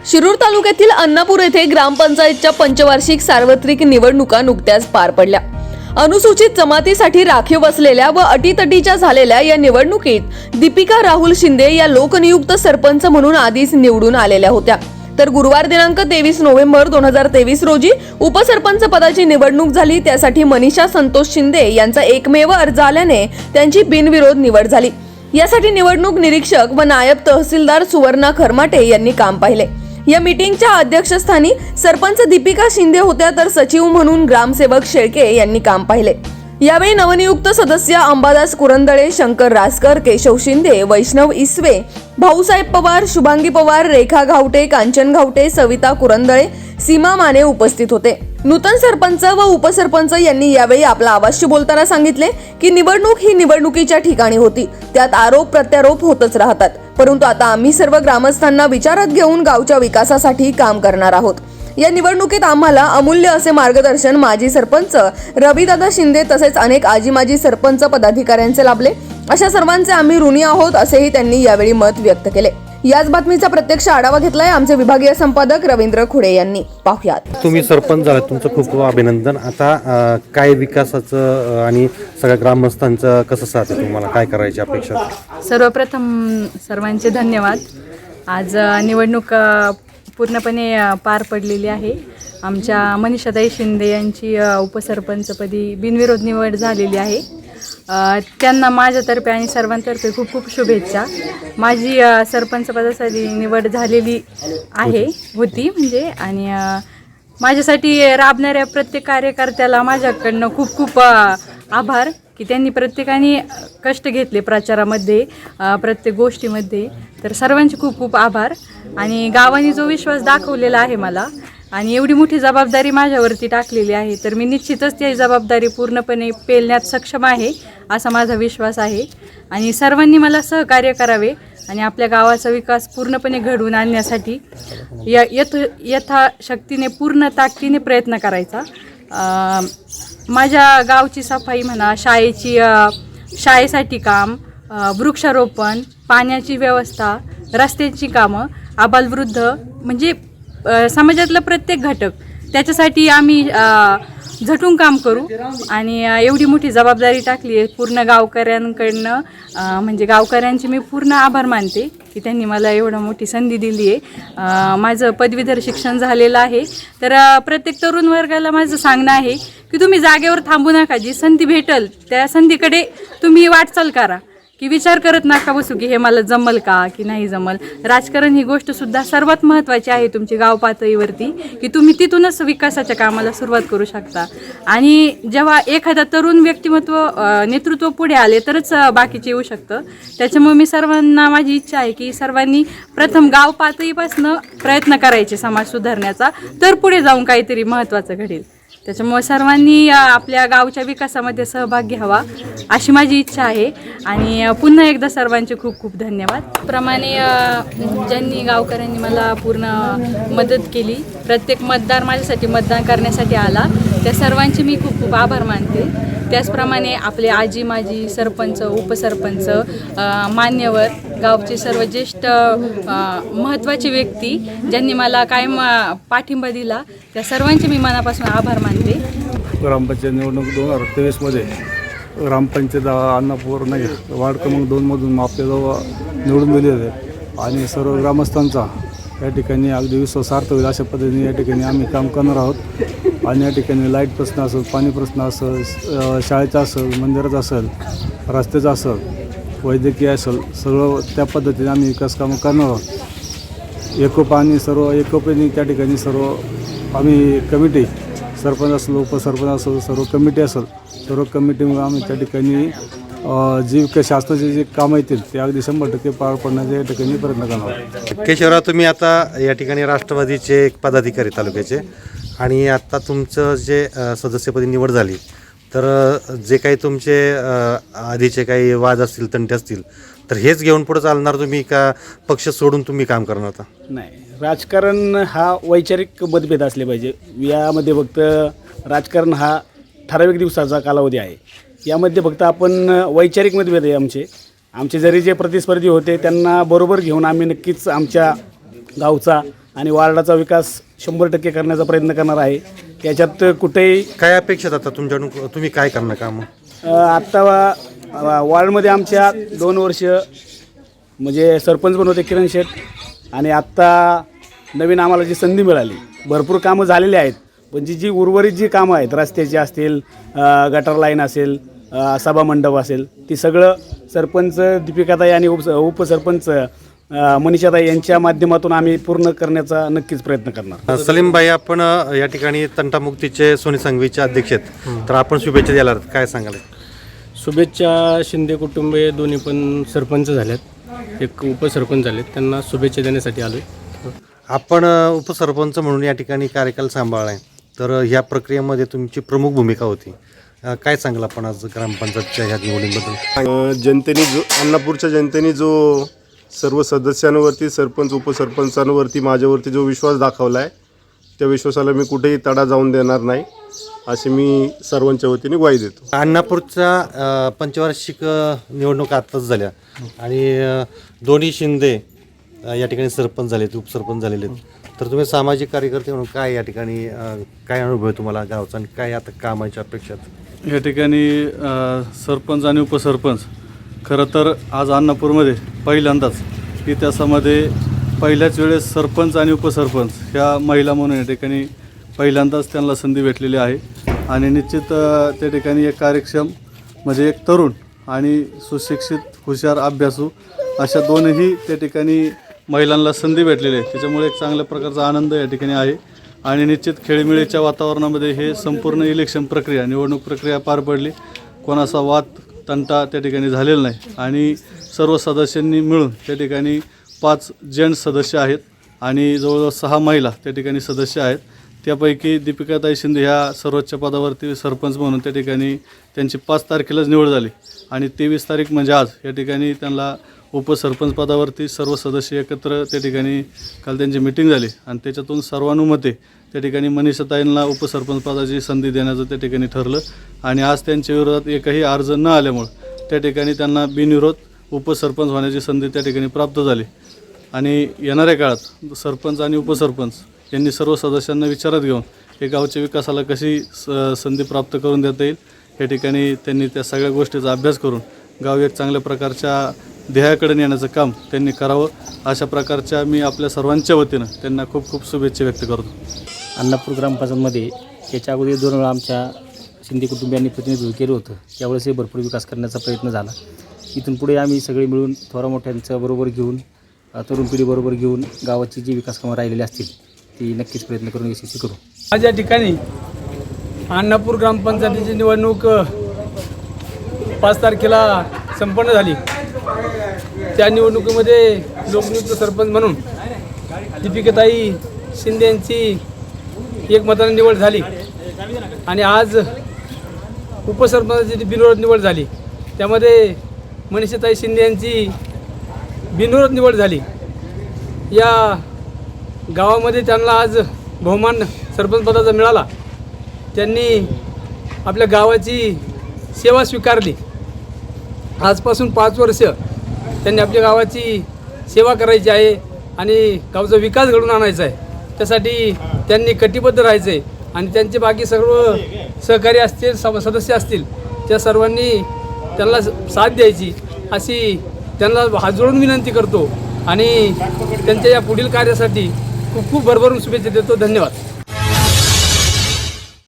शिरूर तालुक्यातील अन्नापूर येथे ग्रामपंचायतच्या पंचवार्षिक सार्वत्रिक निवडणुका नुकत्याच पार पडल्या। अनुसूचित जमातीसाठी राखीव असलेल्या व अटीतटीच्या झालेल्या या निवडणुकीत दीपिका राहुल शिंदे या लोकनियुक्त सरपंच म्हणून आधीच निवडून आलेल्या होत्या। तर गुरुवार दिनांक 23 नोव्हेंबर 2023 रोजी उपसरपंच पदाची निवडणूक झाली। त्यासाठी मनीषा संतोष शिंदे यांचा एकमेव अर्ज आल्याने त्यांची बिनविरोध निवड झाली। यासाठी निवडणूक निरीक्षक व नायब तहसीलदार सुवर्णा खरमाटे यांनी काम पाहिले। या मीटिंगच्या अध्यक्षस्थानी सरपंच दीपिका शिंदे होत्या, तर सचिव म्हणून ग्रामसेवक शेळके यांनी काम पाहिले। यावेळी नवनियुक्त सदस्य अंबादास कुरंदळे, शंकर रासकर, केशव शिंदे, वैष्णव इसवे, भाऊसाहेब पवार, शुभांगी पवार, रेखा घावटे, कांचन घावटे, सविता कुरंदळे, सीमा माने उपस्थित होते। नूतन सरपंच व उपसरपंच यांनी यावेळी आपला आवाजशी बोलताना सांगितले की निवडणूक ही निवडणुकीच्या ठिकाणी होती, त्यात आरोप प्रत्यारोप होतच राहतात, परंतु आता आम्ही सर्व ग्रामस्थांना विचारात घेऊन गावच्या विकासासाठी काम करणार आहोत। या निवडणुकीत आम्हाला अमूल्य असे मार्गदर्शन माजी सरपंच रविदादा शिंदे तसेच अनेक आजी माजी सरपंच पदाधिकाऱ्यांचे लाभले। अशा सर्वांचे आम्ही ऋणी आहोत, असेही त्यांनी यावेळी मत व्यक्त केले। याच बातमीचा प्रत्यक्ष आढावा घेतलाय आमचे विभागीय संपादक रवींद्र खुडे यांनी। पाहुयात। तुम्ही सरपंच झाला, तुमचं खूप खूप अभिनंदन। आता काय विकासाचं आणि सगळ्या ग्रामस्थांचं कसं साथ आहे, तुम्हाला काय करायची अपेक्षा? सर्वप्रथम सर्वांचे धन्यवाद। आज निवडणूक पूर्णपणे पार पडलेली आहे। आमच्या मनीषाताई शिंदे यांची उपसरपंचपदी बिनविरोध निवड झालेली आहे। त्यांना माझ्यातर्फे आणि सर्वांतर्फे खूप खूप शुभेच्छा। माझी सरपंच पदासाठी निवड झालेली होती आणि माझ्यासाठी राबणाऱ्या प्रत्येक कार्यकर्त्याला माझ्याकडनं खूप खूप आभार की त्यांनी प्रत्येकाने कष्ट घेतले प्रचारामध्ये, प्रत्येक गोष्टीमध्ये। तर सर्वांचे खूप खूप आभार। आणि गावाने जो विश्वास दाखवलेला आहे मला आणि एवढी मोठी जबाबदारी माझ्यावरती टाकलेली आहे, तर मी निश्चितच ती जबाबदारी पूर्णपणे पेलण्यात सक्षम आहे असा माझा विश्वास आहे। आणि सर्वांनी मला सहकार्य करावे आणि आपल्या गावाचा विकास पूर्णपणे घडवून आणण्यासाठी यथाशक्तीने पूर्ण ताकदीने प्रयत्न करायचा। माझ्या गावची सफाई म्हणा, शाळेसाठी काम, वृक्षारोपण, पाण्याची व्यवस्था, रस्त्यांची कामं, आबालवृद्ध म्हणजे समाजातला प्रत्येक घटक, त्याच्यासाठी आम्ही झटून काम करू। आणि एवढी मोठी जबाबदारी टाकली आहे पूर्ण गावकऱ्यांकडनं, म्हणजे गावकऱ्यांचे मी पूर्ण आभार मानते की त्यांनी मला एवढी मोठी संधी दिली आहे। माझं पदवीधर शिक्षण झालेलं आहे, तर प्रत्येक तरुण वर्गाला माझं सांगणं आहे की तुम्ही जागेवर थांबू नका। जी संधी भेटल त्या संधीकडे तुम्ही वाटचाल करा, की विचार करत नका बसू की हे मला जमल का की नाही जमल। राजकारण ही गोष्टसुद्धा सर्वात महत्त्वाची आहे तुमची गाव पातळीवरती, की तुम्ही तिथूनच विकासाच्या कामाला सुरुवात करू शकता। आणि जेव्हा एखादा तरुण व्यक्तिमत्व नेतृत्व पुढे आले तरच बाकीचे येऊ शकतं। त्याच्यामुळे मी सर्वांना माझी इच्छा आहे की सर्वांनी प्रथम गाव पातळीपासून प्रयत्न करायचे समाज सुधारण्याचा, तर पुढे जाऊन काहीतरी महत्त्वाचं घडेल। त्याच्यामुळे सर्वांनी आपल्या गावच्या विकासामध्ये सहभाग घ्यावा अशी माझी इच्छा आहे। आणि पुन्हा एकदा सर्वांचे खूप खूप धन्यवाद। प्रमाणे ज्यांनी गावकऱ्यांनी मला पूर्ण मदत केली, प्रत्येक मतदार माझ्यासाठी मतदान करण्यासाठी आला, त्या सर्वांचे मी खूप खूप आभार मानते। त्याचप्रमाणे आपले आजी माजी सरपंच, उपसरपंच, मान्यवर, गावचे सर्व ज्येष्ठ महत्त्वाची व्यक्ती ज्यांनी मला कायम पाठिंबा दिला, त्या सर्वांचे मी मनापासून आभार मानते। ग्रामपंचायत निवडणूक 2023मध्ये ग्रामपंचायत अन्नापूर नाही वार्ड क्रमांक 2मधून आपल्याजवळ निवडून दिले होते आणि सर्व ग्रामस्थांचा या ठिकाणी अगदी विश्वासार्थ होईल अशा पद्धतीने या ठिकाणी आम्ही काम करणार आहोत। आणि या ठिकाणी लाईट प्रश्न असेल, पाणी प्रश्न असेल, शाळेचा असेल, मंदिराचा असेल, रस्त्याचा असेल, वैद्यकीय असेल, सगळं त्या पद्धतीने आम्ही विकास कामं करणार आहोत। एकोपाने सर्व एकोप्याने त्या ठिकाणी सर्व आम्ही कमिटी, सरपंच असेल, उपसरपंच असेल, सर्व कमिटी असेल, सर्व कमिटीमुळे आम्ही त्या ठिकाणी जी शासनाचे जे कामं येतील ते अगदी 100% पार पडण्याच्या या ठिकाणी प्रयत्न करणार। केशवराव, तुम्ही आता या ठिकाणी राष्ट्रवादीचे एक पदाधिकारी तालुक्याचे, आणि आता तुमचं जे सदस्यपदी निवड झाली, तर जे काही तुमचे आधीचे काही वाद असतील, तंटे असतील, तर हेच घेऊन पुढे चालणार तुम्ही का पक्ष सोडून तुम्ही काम करणार? आता नाही, राजकारण हा वैचारिक मतभेद असले पाहिजे। यामध्ये फक्त राजकारण हा ठराविक दिवसाचा कालावधी आहे, यामध्ये फक्त आपण वैचारिक मतभेद आहे आमचे जरी जे प्रतिस्पर्धी होते त्यांना बरोबर घेऊन आम्ही नक्कीच आमच्या गावचा आणि वार्डाचा विकास 100% करण्याचा प्रयत्न करणार आहे. याच्यात कुठेही काय अपेक्षित आता तुमच्याकडून, तुम्ही काय करणार काम? आत्ता वार्डमध्ये आमच्या 2 वर्ष म्हणजे सरपंच पण होते किरण शेठ, आणि आत्ता नवीन आम्हाला जी संधी मिळाली, भरपूर कामं झालेली आहेत, पण जी उर्वरित जी कामं आहेत, रस्त्याची असतील, गटर लाईन असेल, सभामंडप असेल, ती सगळं सरपंच दीपिकाताई आणि उपसरपंच मनीषाताई यांच्या माध्यमातून आम्ही पूर्ण करण्याचा नक्कीच प्रयत्न करणार. सलीम भाई, आपण या ठिकाणी तंटामुक्तीचे सोनी संघवीचे अध्यक्ष आहेत, तर आपण शुभेच्छा द्यायला काय सांगाल? शुभेच्छा. शिंदे कुटुंबीय दोन्ही पण सरपंच झालेत, एक उपसरपंच झालेत, त्यांना शुभेच्छा देण्यासाठी आलो आहे. आपण उपसरपंच म्हणून या ठिकाणी कार्यकाल सांभाळला आहे, तर ह्या प्रक्रियेमध्ये तुमची प्रमुख भूमिका होती. काय सांगाल आपण आज ग्रामपंचायतच्या ह्या निवडीबद्दल? जनतेने जो अन्नापूरच्या जनतेने जो सर्व सदस्यांवरती, सरपंच उपसरपंचांवरती, माझ्यावरती जो विश्वास दाखवला आहे, त्या विश्वासाला मी कुठेही तडा जाऊन देणार नाही, अशी मी सर्वांच्या वतीने ग्वाही देतो. अन्नापूरच्या पंचवार्षिक निवडणुका आत्ताच झाल्या आणि दोन्ही शिंदे या ठिकाणी सरपंच झालेत, उपसरपंच झालेले आहेत, तर तुम्ही सामाजिक कार्यकर्ते म्हणून काय या ठिकाणी काय अनुभव आहे तुम्हाला गावचा आणि काय आता कामाच्या अपेक्षा? या ठिकाणी सरपंच आणि उपसरपंच खरं तर आज अन्नापूरमध्ये पहिल्यांदाच इतिहासामध्ये पहिल्याच वेळेस सरपंच आणि उपसरपंच ह्या महिला म्हणून या ठिकाणी पहिल्यांदाच त्यांना संधी भेटलेली आहे. आणि निश्चित त्या ठिकाणी एक कार्यक्षम म्हणजे एक तरुण आणि सुशिक्षित, हुशार, अभ्यासू अशा दोनही त्या ठिकाणी महिलांना संधी भेटलेली आहे. त्याच्यामुळे एक चांगल्या प्रकारचा आनंद या ठिकाणी आहे. आणि निश्चित खेळीमेळीच्या वातावरणामध्ये हे संपूर्ण इलेक्शन प्रक्रिया, निवडणूक प्रक्रिया पार पडली. कोणाचा वाद तंटा त्या ठिकाणी झालेला नाही आणि सर्व सदस्यांनी मिळून त्या ठिकाणी 5 जेंट्स सदस्य आहेत आणि जवळजवळ 6 महिला त्या ठिकाणी सदस्य आहेत. त्यापैकी दीपिकाताई शिंदे ह्या सर्वोच्च पदावरती सरपंच म्हणून त्या ठिकाणी त्यांची 5 तारखेलाच निवड झाली आणि 23 तारीख म्हणजे आज या ठिकाणी त्यांना उपसरपंच पदावरती सर्व सदस्य एकत्र त्या ठिकाणी काल त्यांची मिटिंग झाली आणि त्याच्यातून सर्वानुमते त्या ठिकाणी मनीषाताईंना उपसरपंच पदाची संधी देण्याचं त्या ठिकाणी ठरलं. आणि आज त्यांच्या विरोधात एकही अर्ज न आल्यामुळं त्या ठिकाणी त्यांना बिनविरोध उपसरपंच होण्याची संधी त्या ठिकाणी प्राप्त झाली. आणि येणाऱ्या काळात सरपंच आणि उपसरपंच यांनी सर्व सदस्यांना विचारात घेऊन हे गावच्या विकासाला कशी संधी प्राप्त करून देता येईल या ठिकाणी त्यांनी त्या सगळ्या गोष्टीचा अभ्यास करून गाव एक चांगल्या प्रकारच्या ध्येयाकडे नेण्याचं काम त्यांनी करावं, अशा प्रकारच्या मी आपल्या सर्वांच्या वतीनं त्यांना खूप खूप शुभेच्छा व्यक्त करतो. अन्नापूर ग्रामपंचायतमध्ये याच्या अगोदर 2 वेळा आमच्या शिंदे कुटुंबियांनी प्रतिनिधित्व केलं होतं, त्यावेळेसही भरपूर विकास करण्याचा प्रयत्न झाला. इथून पुढे आम्ही सगळे मिळून थोरा मोठ्यांच्या बरोबर घेऊन, तरुण पिढीबरोबर घेऊन गावाची जी विकास कामं राहिलेली असतील ती नक्कीच प्रयत्न करून यशस्वी करू. आज या ठिकाणी अन्नापूर ग्रामपंचायतीची निवडणूक 5 तारखेला संपन्न झाली. त्या निवडणुकीमध्ये लोकनियुक्त सरपंच म्हणून दीपिकाताई शिंदे यांची एकमताने निवड झाली आणि आज उपसरपंचाची बिनविरोध निवड झाली. त्यामध्ये मनीषाताई शिंदे यांची बिनविरोध निवड झाली. या गावामध्ये त्यांना आज बहुमान सरपंच पदाचा मिळाला. त्यांनी आपल्या गावाची सेवा स्वीकारली. आजपासून 5 वर्ष त्यांनी आपल्या गावाची सेवा करायची आहे आणि गावचा विकास घडवून आणायचा आहे. त्यासाठी त्यांनी कटिबद्ध राहायचं आहे आणि त्यांचे बाकी सर्व सहकारी असतील, सदस्य असतील, त्या सर्वांनी त्यांना साथ द्यायची अशी त्यांना हात जोडून विनंती करतो आणि त्यांच्या या पुढील कार्यासाठी खूप खूप भरभरून शुभेच्छा देतो. धन्यवाद.